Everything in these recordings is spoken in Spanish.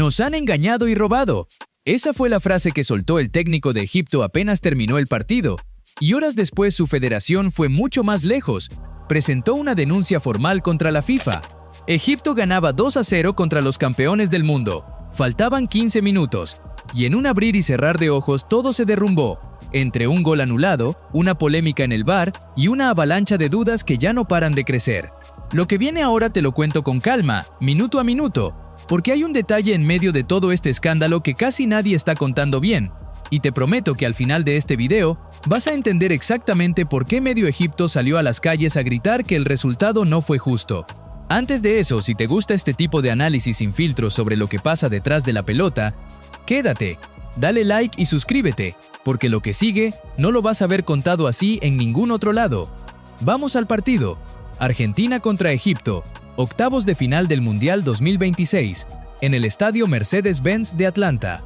«Nos han engañado y robado». Esa fue la frase que soltó el técnico de Egipto apenas terminó el partido, y horas después su federación fue mucho más lejos. Presentó una denuncia formal contra la FIFA. Egipto ganaba 2-0 contra los campeones del mundo. Faltaban 15 minutos, y en un abrir y cerrar de ojos todo se derrumbó, entre un gol anulado, una polémica en el VAR y una avalancha de dudas que ya no paran de crecer. Lo que viene ahora te lo cuento con calma, minuto a minuto, porque hay un detalle en medio de todo este escándalo que casi nadie está contando bien, y te prometo que al final de este video vas a entender exactamente por qué medio Egipto salió a las calles a gritar que el resultado no fue justo. Antes de eso, si te gusta este tipo de análisis sin filtros sobre lo que pasa detrás de la pelota, quédate, dale like y suscríbete, porque lo que sigue no lo vas a ver contado así en ningún otro lado. Vamos al partido. Argentina contra Egipto, octavos de final del Mundial 2026, en el estadio Mercedes-Benz de Atlanta.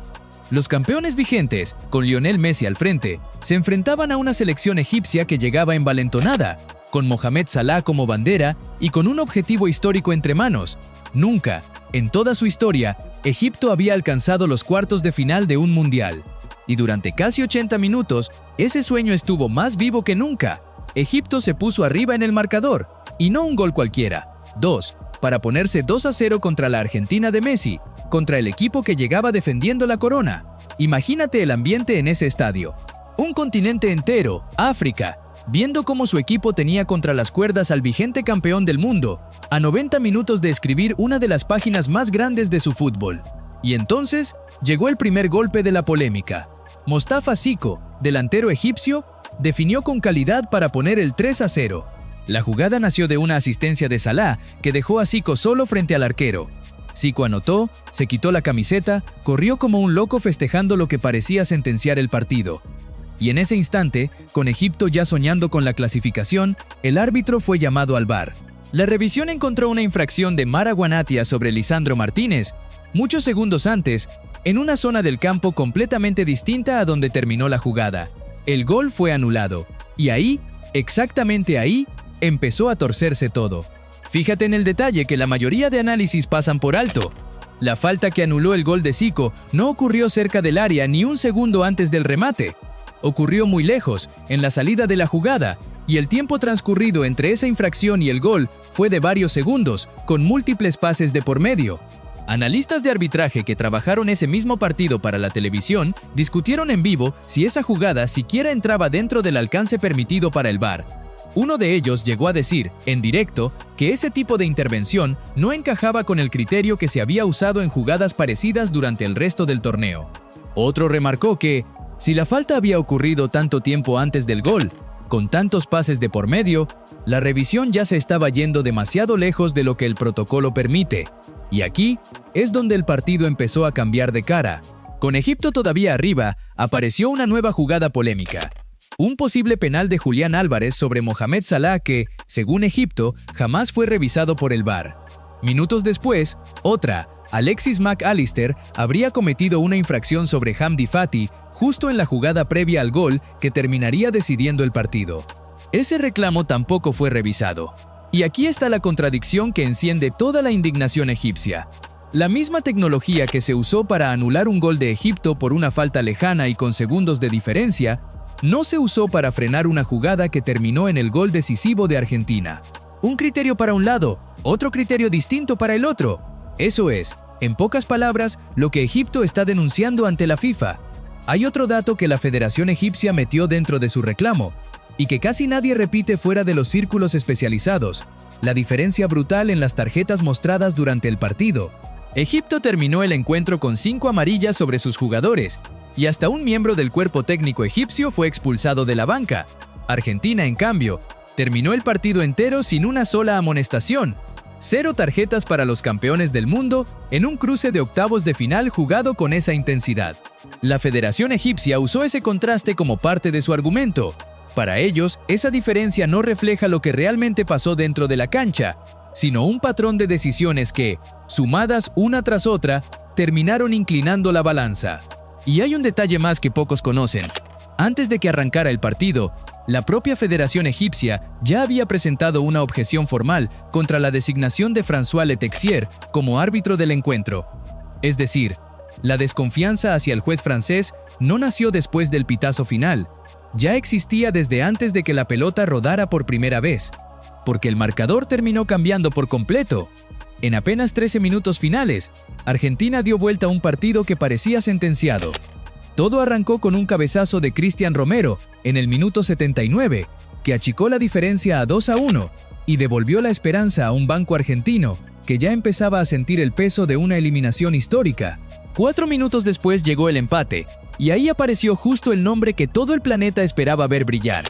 Los campeones vigentes, con Lionel Messi al frente, se enfrentaban a una selección egipcia que llegaba envalentonada, con Mohamed Salah como bandera y con un objetivo histórico entre manos. Nunca, en toda su historia, Egipto había alcanzado los cuartos de final de un mundial. Y durante casi 80 minutos, ese sueño estuvo más vivo que nunca. Egipto se puso arriba en el marcador, y no un gol cualquiera, 2, para ponerse 2-0 contra la Argentina de Messi, contra el equipo que llegaba defendiendo la corona. Imagínate el ambiente en ese estadio. Un continente entero, África, viendo cómo su equipo tenía contra las cuerdas al vigente campeón del mundo, a 90 minutos de escribir una de las páginas más grandes de su fútbol. Y entonces, llegó el primer golpe de la polémica. Mostafa Zico, delantero egipcio, definió con calidad para poner el 3-0. La jugada nació de una asistencia de Salah que dejó a Zico solo frente al arquero. Zico anotó, se quitó la camiseta, corrió como un loco festejando lo que parecía sentenciar el partido. Y en ese instante, con Egipto ya soñando con la clasificación, el árbitro fue llamado al VAR. La revisión encontró una infracción de Mara Guanatia sobre Lisandro Martínez, muchos segundos antes, en una zona del campo completamente distinta a donde terminó la jugada. El gol fue anulado, y ahí, exactamente ahí, empezó a torcerse todo. Fíjate en el detalle que la mayoría de análisis pasan por alto. La falta que anuló el gol de Zico no ocurrió cerca del área ni un segundo antes del remate. Ocurrió muy lejos, en la salida de la jugada, y el tiempo transcurrido entre esa infracción y el gol fue de varios segundos, con múltiples pases de por medio. Analistas de arbitraje que trabajaron ese mismo partido para la televisión discutieron en vivo si esa jugada siquiera entraba dentro del alcance permitido para el VAR. Uno de ellos llegó a decir, en directo, que ese tipo de intervención no encajaba con el criterio que se había usado en jugadas parecidas durante el resto del torneo. Otro remarcó que, si la falta había ocurrido tanto tiempo antes del gol, con tantos pases de por medio, la revisión ya se estaba yendo demasiado lejos de lo que el protocolo permite. Y aquí es donde el partido empezó a cambiar de cara. Con Egipto todavía arriba, apareció una nueva jugada polémica. Un posible penal de Julián Álvarez sobre Mohamed Salah que, según Egipto, jamás fue revisado por el VAR. Minutos después, otra, Alexis Mac Allister, habría cometido una infracción sobre Hamdi Fati justo en la jugada previa al gol que terminaría decidiendo el partido. Ese reclamo tampoco fue revisado. Y aquí está la contradicción que enciende toda la indignación egipcia. La misma tecnología que se usó para anular un gol de Egipto por una falta lejana y con segundos de diferencia, no se usó para frenar una jugada que terminó en el gol decisivo de Argentina. Un criterio para un lado, otro criterio distinto para el otro. Eso es, en pocas palabras, lo que Egipto está denunciando ante la FIFA. Hay otro dato que la Federación Egipcia metió dentro de su reclamo, y que casi nadie repite fuera de los círculos especializados: la diferencia brutal en las tarjetas mostradas durante el partido. Egipto terminó el encuentro con 5 amarillas sobre sus jugadores, y hasta un miembro del cuerpo técnico egipcio fue expulsado de la banca. Argentina, en cambio, terminó el partido entero sin una sola amonestación. 0 tarjetas para los campeones del mundo en un cruce de octavos de final jugado con esa intensidad. La Federación Egipcia usó ese contraste como parte de su argumento. Para ellos, esa diferencia no refleja lo que realmente pasó dentro de la cancha, sino un patrón de decisiones que, sumadas una tras otra, terminaron inclinando la balanza. Y hay un detalle más que pocos conocen. Antes de que arrancara el partido, la propia Federación Egipcia ya había presentado una objeción formal contra la designación de François Letexier como árbitro del encuentro. Es decir, la desconfianza hacia el juez francés no nació después del pitazo final, ya existía desde antes de que la pelota rodara por primera vez, porque el marcador terminó cambiando por completo. En apenas 13 minutos finales, Argentina dio vuelta a un partido que parecía sentenciado. Todo arrancó con un cabezazo de Cristian Romero en el minuto 79, que achicó la diferencia a 2-1 y devolvió la esperanza a un banco argentino que ya empezaba a sentir el peso de una eliminación histórica. 4 minutos después llegó el empate, y ahí apareció justo el nombre que todo el planeta esperaba ver brillar.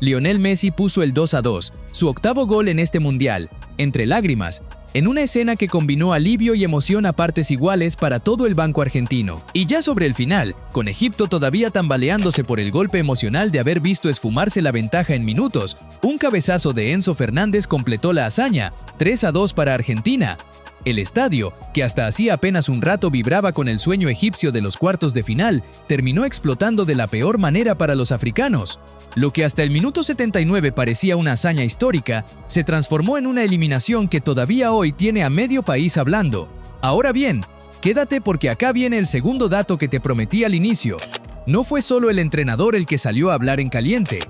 Lionel Messi puso el 2-2, su octavo gol en este mundial, entre lágrimas, en una escena que combinó alivio y emoción a partes iguales para todo el banco argentino. Y ya sobre el final, con Egipto todavía tambaleándose por el golpe emocional de haber visto esfumarse la ventaja en minutos, un cabezazo de Enzo Fernández completó la hazaña, 3-2 para Argentina. El estadio, que hasta hacía apenas un rato vibraba con el sueño egipcio de los cuartos de final, terminó explotando de la peor manera para los africanos. Lo que hasta el minuto 79 parecía una hazaña histórica, se transformó en una eliminación que todavía hoy tiene a medio país hablando. Ahora bien, quédate porque acá viene el segundo dato que te prometí al inicio. No fue solo el entrenador el que salió a hablar en caliente.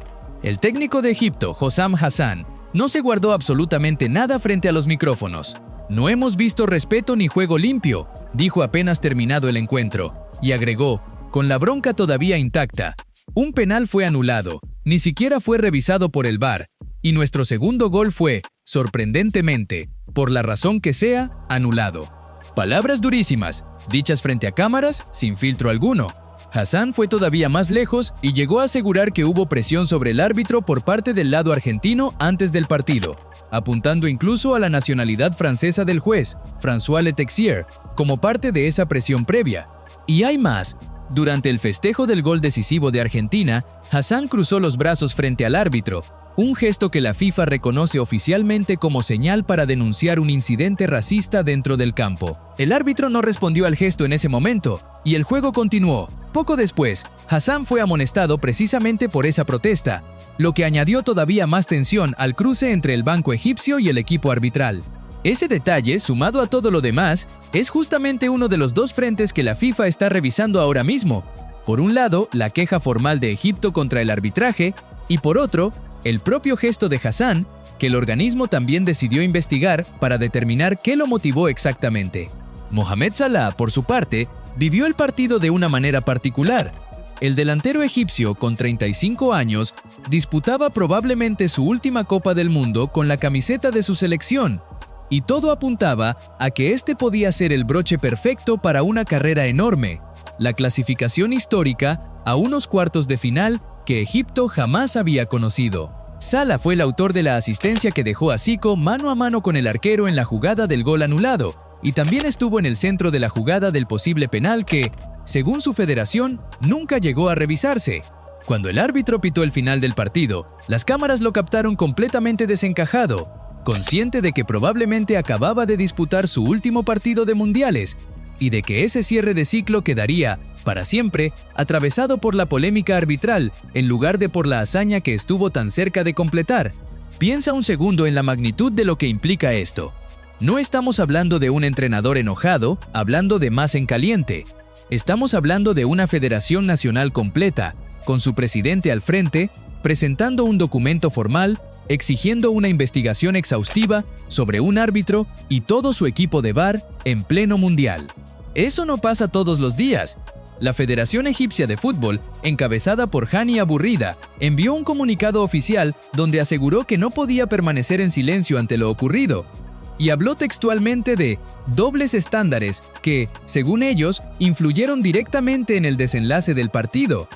El técnico de Egipto, Hossam Hassan, no se guardó absolutamente nada frente a los micrófonos. No hemos visto respeto ni juego limpio, dijo apenas terminado el encuentro, y agregó, con la bronca todavía intacta, un penal fue anulado, ni siquiera fue revisado por el VAR, y nuestro segundo gol fue, sorprendentemente, por la razón que sea, anulado. Palabras durísimas, dichas frente a cámaras, sin filtro alguno. Hassan fue todavía más lejos y llegó a asegurar que hubo presión sobre el árbitro por parte del lado argentino antes del partido, apuntando incluso a la nacionalidad francesa del juez, François Letexier, como parte de esa presión previa. Y hay más. Durante el festejo del gol decisivo de Argentina, Hassan cruzó los brazos frente al árbitro, un gesto que la FIFA reconoce oficialmente como señal para denunciar un incidente racista dentro del campo. El árbitro no respondió al gesto en ese momento, y el juego continuó. Poco después, Hassan fue amonestado precisamente por esa protesta, lo que añadió todavía más tensión al cruce entre el banco egipcio y el equipo arbitral. Ese detalle, sumado a todo lo demás, es justamente uno de los dos frentes que la FIFA está revisando ahora mismo. Por un lado, la queja formal de Egipto contra el arbitraje, y por otro, el propio gesto de Hassan, que el organismo también decidió investigar para determinar qué lo motivó exactamente. Mohamed Salah, por su parte, vivió el partido de una manera particular. El delantero egipcio, con 35 años, disputaba probablemente su última Copa del Mundo con la camiseta de su selección, y todo apuntaba a que este podía ser el broche perfecto para una carrera enorme, la clasificación histórica a unos cuartos de final que Egipto jamás había conocido. Salah fue el autor de la asistencia que dejó a Zico mano a mano con el arquero en la jugada del gol anulado, y también estuvo en el centro de la jugada del posible penal que, según su federación, nunca llegó a revisarse. Cuando el árbitro pitó el final del partido, las cámaras lo captaron completamente desencajado, consciente de que probablemente acababa de disputar su último partido de mundiales y de que ese cierre de ciclo quedaría, para siempre, atravesado por la polémica arbitral en lugar de por la hazaña que estuvo tan cerca de completar. Piensa un segundo en la magnitud de lo que implica esto. No estamos hablando de un entrenador enojado, hablando de más en caliente. Estamos hablando de una federación nacional completa, con su presidente al frente, presentando un documento formal, exigiendo una investigación exhaustiva sobre un árbitro y todo su equipo de VAR en pleno mundial. Eso no pasa todos los días. La Federación Egipcia de Fútbol, encabezada por Hani Aburrida, envió un comunicado oficial donde aseguró que no podía permanecer en silencio ante lo ocurrido, y habló textualmente de dobles estándares que, según ellos, influyeron directamente en el desenlace del partido.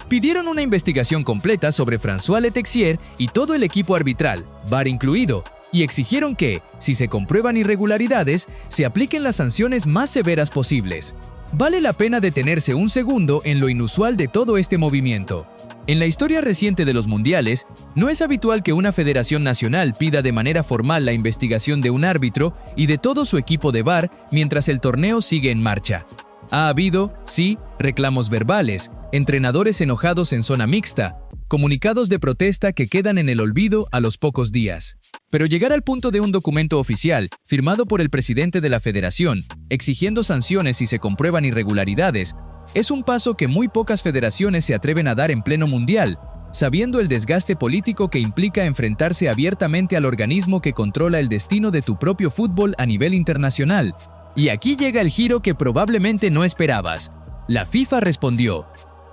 Pidieron una investigación completa sobre François Letexier y todo el equipo arbitral, VAR incluido, y exigieron que, si se comprueban irregularidades, se apliquen las sanciones más severas posibles. Vale la pena detenerse un segundo en lo inusual de todo este movimiento. En la historia reciente de los mundiales, no es habitual que una federación nacional pida de manera formal la investigación de un árbitro y de todo su equipo de VAR mientras el torneo sigue en marcha. Ha habido, sí, reclamos verbales, entrenadores enojados en zona mixta, comunicados de protesta que quedan en el olvido a los pocos días. Pero llegar al punto de un documento oficial, firmado por el presidente de la federación, exigiendo sanciones si se comprueban irregularidades, es un paso que muy pocas federaciones se atreven a dar en pleno mundial, sabiendo el desgaste político que implica enfrentarse abiertamente al organismo que controla el destino de tu propio fútbol a nivel internacional. Y aquí llega el giro que probablemente no esperabas. La FIFA respondió,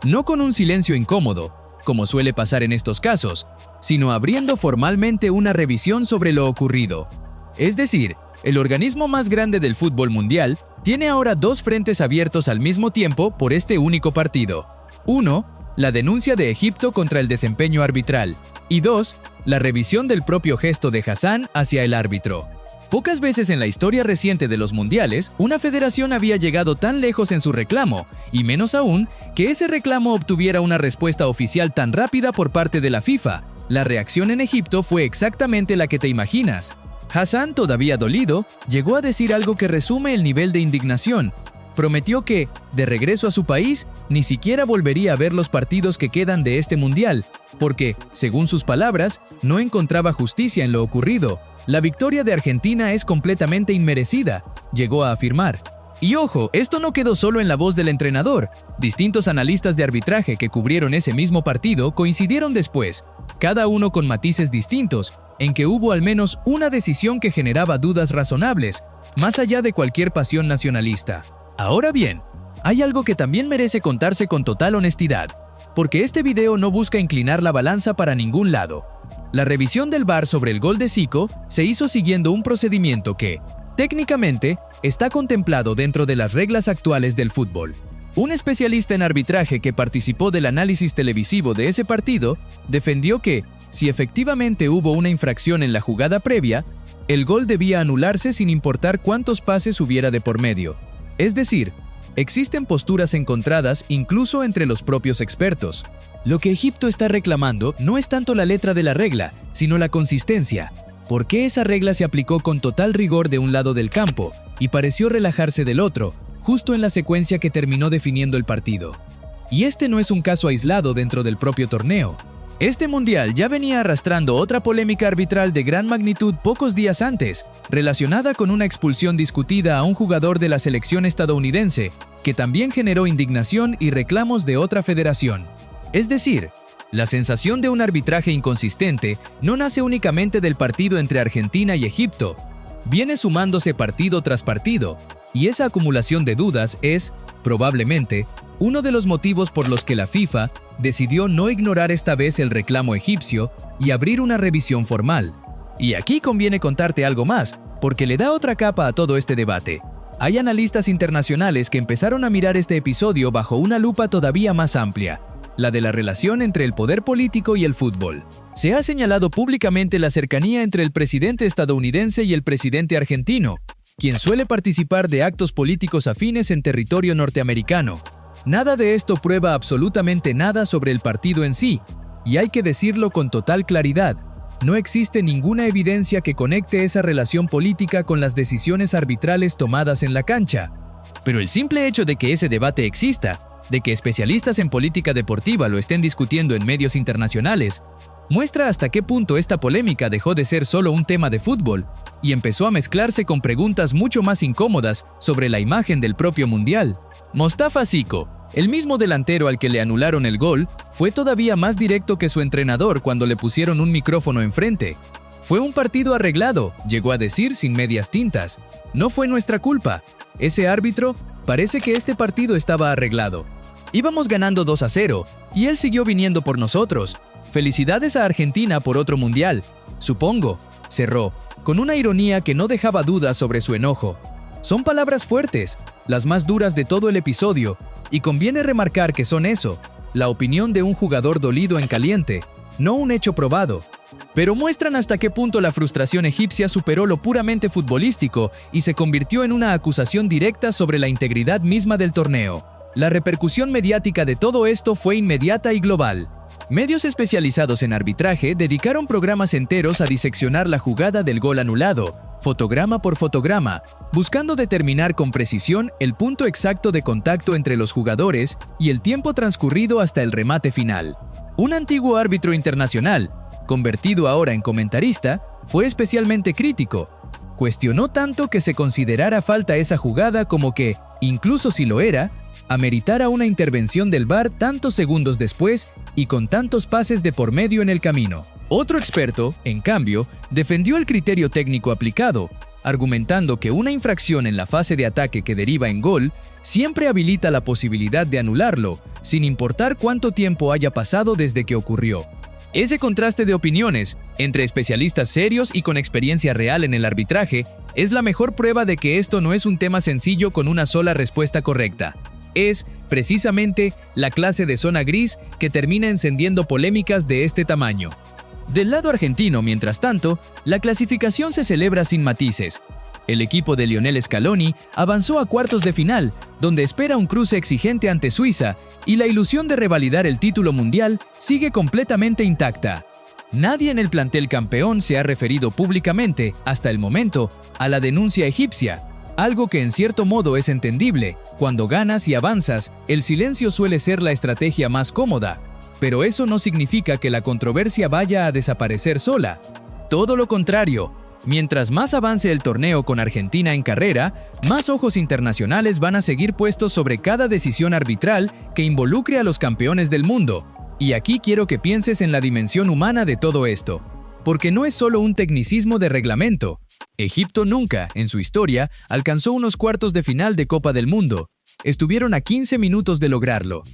no con un silencio incómodo, como suele pasar en estos casos, sino abriendo formalmente una revisión sobre lo ocurrido. Es decir, el organismo más grande del fútbol mundial tiene ahora dos frentes abiertos al mismo tiempo por este único partido. 1. La denuncia de Egipto contra el desempeño arbitral. Y 2. La revisión del propio gesto de Hassan hacia el árbitro. Pocas veces en la historia reciente de los mundiales, una federación había llegado tan lejos en su reclamo, y menos aún, que ese reclamo obtuviera una respuesta oficial tan rápida por parte de la FIFA. La reacción en Egipto fue exactamente la que te imaginas. Hassan, todavía dolido, llegó a decir algo que resume el nivel de indignación. Prometió que, de regreso a su país, ni siquiera volvería a ver los partidos que quedan de este mundial, porque, según sus palabras, no encontraba justicia en lo ocurrido. La victoria de Argentina es completamente inmerecida, llegó a afirmar. Y ojo, esto no quedó solo en la voz del entrenador. Distintos analistas de arbitraje que cubrieron ese mismo partido coincidieron después, cada uno con matices distintos, en que hubo al menos una decisión que generaba dudas razonables, más allá de cualquier pasión nacionalista. Ahora bien, hay algo que también merece contarse con total honestidad, porque este video no busca inclinar la balanza para ningún lado. La revisión del VAR sobre el gol de Zico se hizo siguiendo un procedimiento que, técnicamente, está contemplado dentro de las reglas actuales del fútbol. Un especialista en arbitraje que participó del análisis televisivo de ese partido defendió que, si efectivamente hubo una infracción en la jugada previa, el gol debía anularse sin importar cuántos pases hubiera de por medio. Es decir, existen posturas encontradas incluso entre los propios expertos. Lo que Egipto está reclamando no es tanto la letra de la regla, sino la consistencia. ¿Por qué esa regla se aplicó con total rigor de un lado del campo y pareció relajarse del otro, justo en la secuencia que terminó definiendo el partido? Y este no es un caso aislado dentro del propio torneo. Este mundial ya venía arrastrando otra polémica arbitral de gran magnitud pocos días antes, relacionada con una expulsión discutida a un jugador de la selección estadounidense, que también generó indignación y reclamos de otra federación. Es decir, la sensación de un arbitraje inconsistente no nace únicamente del partido entre Argentina y Egipto, viene sumándose partido tras partido, y esa acumulación de dudas es, probablemente, uno de los motivos por los que la FIFA decidió no ignorar esta vez el reclamo egipcio y abrir una revisión formal. Y aquí conviene contarte algo más, porque le da otra capa a todo este debate. Hay analistas internacionales que empezaron a mirar este episodio bajo una lupa todavía más amplia, la de la relación entre el poder político y el fútbol. Se ha señalado públicamente la cercanía entre el presidente estadounidense y el presidente argentino, quien suele participar de actos políticos afines en territorio norteamericano. Nada de esto prueba absolutamente nada sobre el partido en sí, y hay que decirlo con total claridad, no existe ninguna evidencia que conecte esa relación política con las decisiones arbitrales tomadas en la cancha. Pero el simple hecho de que ese debate exista, de que especialistas en política deportiva lo estén discutiendo en medios internacionales, muestra hasta qué punto esta polémica dejó de ser solo un tema de fútbol y empezó a mezclarse con preguntas mucho más incómodas sobre la imagen del propio mundial. Mostafa Zico, el mismo delantero al que le anularon el gol, fue todavía más directo que su entrenador cuando le pusieron un micrófono enfrente. Fue un partido arreglado, llegó a decir sin medias tintas. No fue nuestra culpa. Ese árbitro, parece que este partido estaba arreglado. Íbamos ganando 2-0 y él siguió viniendo por nosotros. Felicidades a Argentina por otro mundial, supongo, cerró, con una ironía que no dejaba dudas sobre su enojo. Son palabras fuertes, las más duras de todo el episodio, y conviene remarcar que son eso, la opinión de un jugador dolido en caliente, no un hecho probado. Pero muestran hasta qué punto la frustración egipcia superó lo puramente futbolístico y se convirtió en una acusación directa sobre la integridad misma del torneo. La repercusión mediática de todo esto fue inmediata y global. Medios especializados en arbitraje dedicaron programas enteros a diseccionar la jugada del gol anulado, fotograma por fotograma, buscando determinar con precisión el punto exacto de contacto entre los jugadores y el tiempo transcurrido hasta el remate final. Un antiguo árbitro internacional, convertido ahora en comentarista, fue especialmente crítico. Cuestionó tanto que se considerara falta esa jugada como que, incluso si lo era, ameritara una intervención del VAR tantos segundos después y con tantos pases de por medio en el camino. Otro experto, en cambio, defendió el criterio técnico aplicado, argumentando que una infracción en la fase de ataque que deriva en gol siempre habilita la posibilidad de anularlo, sin importar cuánto tiempo haya pasado desde que ocurrió. Ese contraste de opiniones, entre especialistas serios y con experiencia real en el arbitraje, es la mejor prueba de que esto no es un tema sencillo con una sola respuesta correcta. Es, precisamente, la clase de zona gris que termina encendiendo polémicas de este tamaño. Del lado argentino, mientras tanto, la clasificación se celebra sin matices. El equipo de Lionel Scaloni avanzó a cuartos de final, donde espera un cruce exigente ante Suiza, y la ilusión de revalidar el título mundial sigue completamente intacta. Nadie en el plantel campeón se ha referido públicamente, hasta el momento, a la denuncia egipcia, algo que en cierto modo es entendible. Cuando ganas y avanzas, el silencio suele ser la estrategia más cómoda, pero eso no significa que la controversia vaya a desaparecer sola. Todo lo contrario. Mientras más avance el torneo con Argentina en carrera, más ojos internacionales van a seguir puestos sobre cada decisión arbitral que involucre a los campeones del mundo. Y aquí quiero que pienses en la dimensión humana de todo esto, porque no es solo un tecnicismo de reglamento. Egipto nunca, en su historia, alcanzó unos cuartos de final de Copa del Mundo. Estuvieron a 15 minutos de lograrlo.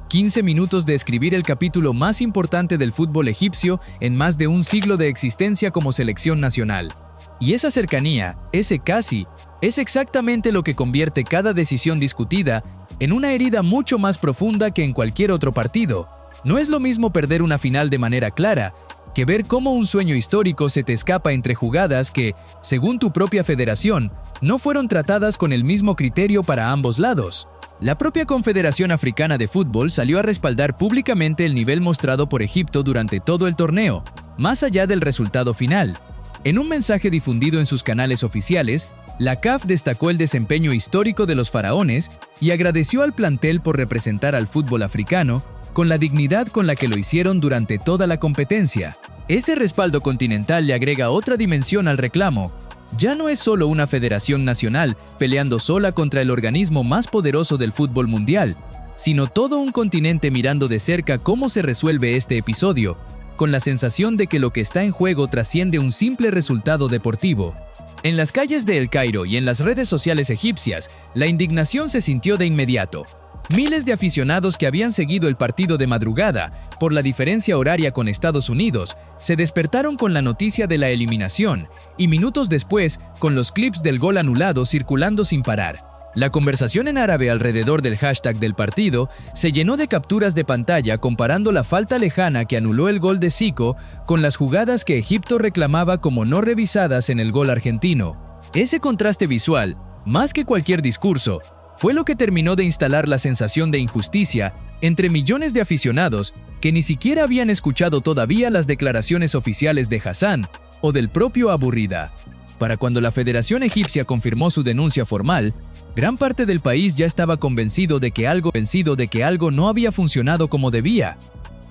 15 minutos de escribir el capítulo más importante del fútbol egipcio en más de un siglo de existencia como selección nacional. Y esa cercanía, ese casi, es exactamente lo que convierte cada decisión discutida en una herida mucho más profunda que en cualquier otro partido. No es lo mismo perder una final de manera clara que ver cómo un sueño histórico se te escapa entre jugadas que, según tu propia federación, no fueron tratadas con el mismo criterio para ambos lados. La propia Confederación Africana de Fútbol salió a respaldar públicamente el nivel mostrado por Egipto durante todo el torneo, más allá del resultado final. En un mensaje difundido en sus canales oficiales, la CAF destacó el desempeño histórico de los faraones y agradeció al plantel por representar al fútbol africano con la dignidad con la que lo hicieron durante toda la competencia. Ese respaldo continental le agrega otra dimensión al reclamo. Ya no es solo una federación nacional peleando sola contra el organismo más poderoso del fútbol mundial, sino todo un continente mirando de cerca cómo se resuelve este episodio, con la sensación de que lo que está en juego trasciende un simple resultado deportivo. En las calles de El Cairo y en las redes sociales egipcias, la indignación se sintió de inmediato. Miles de aficionados que habían seguido el partido de madrugada, por la diferencia horaria con Estados Unidos, se despertaron con la noticia de la eliminación y minutos después con los clips del gol anulado circulando sin parar. La conversación en árabe alrededor del hashtag del partido se llenó de capturas de pantalla comparando la falta lejana que anuló el gol de Zico con las jugadas que Egipto reclamaba como no revisadas en el gol argentino. Ese contraste visual, más que cualquier discurso, fue lo que terminó de instalar la sensación de injusticia entre millones de aficionados que ni siquiera habían escuchado todavía las declaraciones oficiales de Hassan o del propio Abu Rida. Para cuando la Federación Egipcia confirmó su denuncia formal, gran parte del país ya estaba convencido de que algo no había funcionado como debía.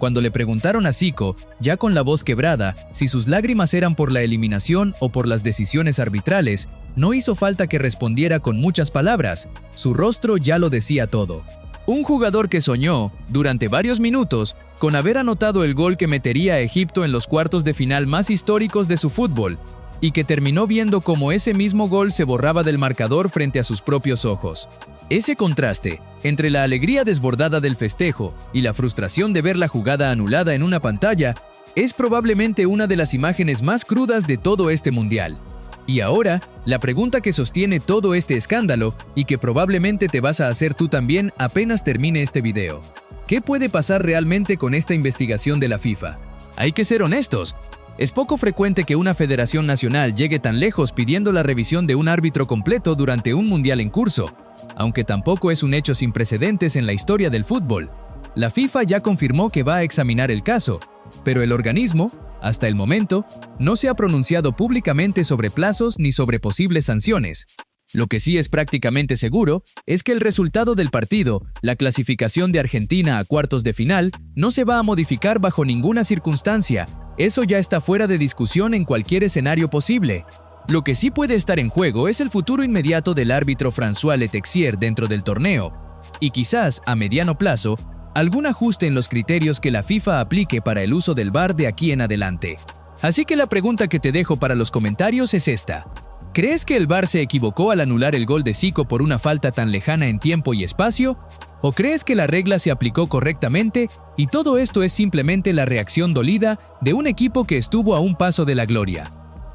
Cuando le preguntaron a Zico, ya con la voz quebrada, si sus lágrimas eran por la eliminación o por las decisiones arbitrales, no hizo falta que respondiera con muchas palabras. Su rostro ya lo decía todo. Un jugador que soñó, durante varios minutos, con haber anotado el gol que metería a Egipto en los cuartos de final más históricos de su fútbol, y que terminó viendo cómo ese mismo gol se borraba del marcador frente a sus propios ojos. Ese contraste, entre la alegría desbordada del festejo y la frustración de ver la jugada anulada en una pantalla, es probablemente una de las imágenes más crudas de todo este mundial. Y ahora, la pregunta que sostiene todo este escándalo, y que probablemente te vas a hacer tú también apenas termine este video. ¿Qué puede pasar realmente con esta investigación de la FIFA? Hay que ser honestos. Es poco frecuente que una federación nacional llegue tan lejos pidiendo la revisión de un árbitro completo durante un mundial en curso, aunque tampoco es un hecho sin precedentes en la historia del fútbol. La FIFA ya confirmó que va a examinar el caso, pero el organismo, hasta el momento, no se ha pronunciado públicamente sobre plazos ni sobre posibles sanciones. Lo que sí es prácticamente seguro es que el resultado del partido, la clasificación de Argentina a cuartos de final, no se va a modificar bajo ninguna circunstancia. Eso ya está fuera de discusión en cualquier escenario posible. Lo que sí puede estar en juego es el futuro inmediato del árbitro François Letexier dentro del torneo, y quizás, a mediano plazo, algún ajuste en los criterios que la FIFA aplique para el uso del VAR de aquí en adelante. Así que la pregunta que te dejo para los comentarios es esta. ¿Crees que el VAR se equivocó al anular el gol de Zico por una falta tan lejana en tiempo y espacio? ¿O crees que la regla se aplicó correctamente y todo esto es simplemente la reacción dolida de un equipo que estuvo a un paso de la gloria?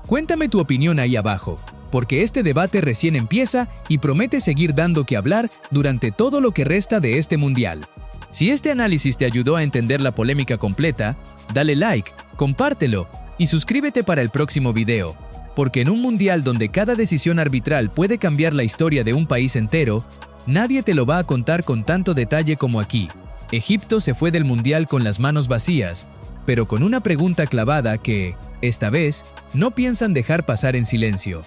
Cuéntame tu opinión ahí abajo, porque este debate recién empieza y promete seguir dando que hablar durante todo lo que resta de este mundial. Si este análisis te ayudó a entender la polémica completa, dale like, compártelo y suscríbete para el próximo video, porque en un mundial donde cada decisión arbitral puede cambiar la historia de un país entero, nadie te lo va a contar con tanto detalle como aquí. Egipto se fue del mundial con las manos vacías, pero con una pregunta clavada que, esta vez, no piensan dejar pasar en silencio.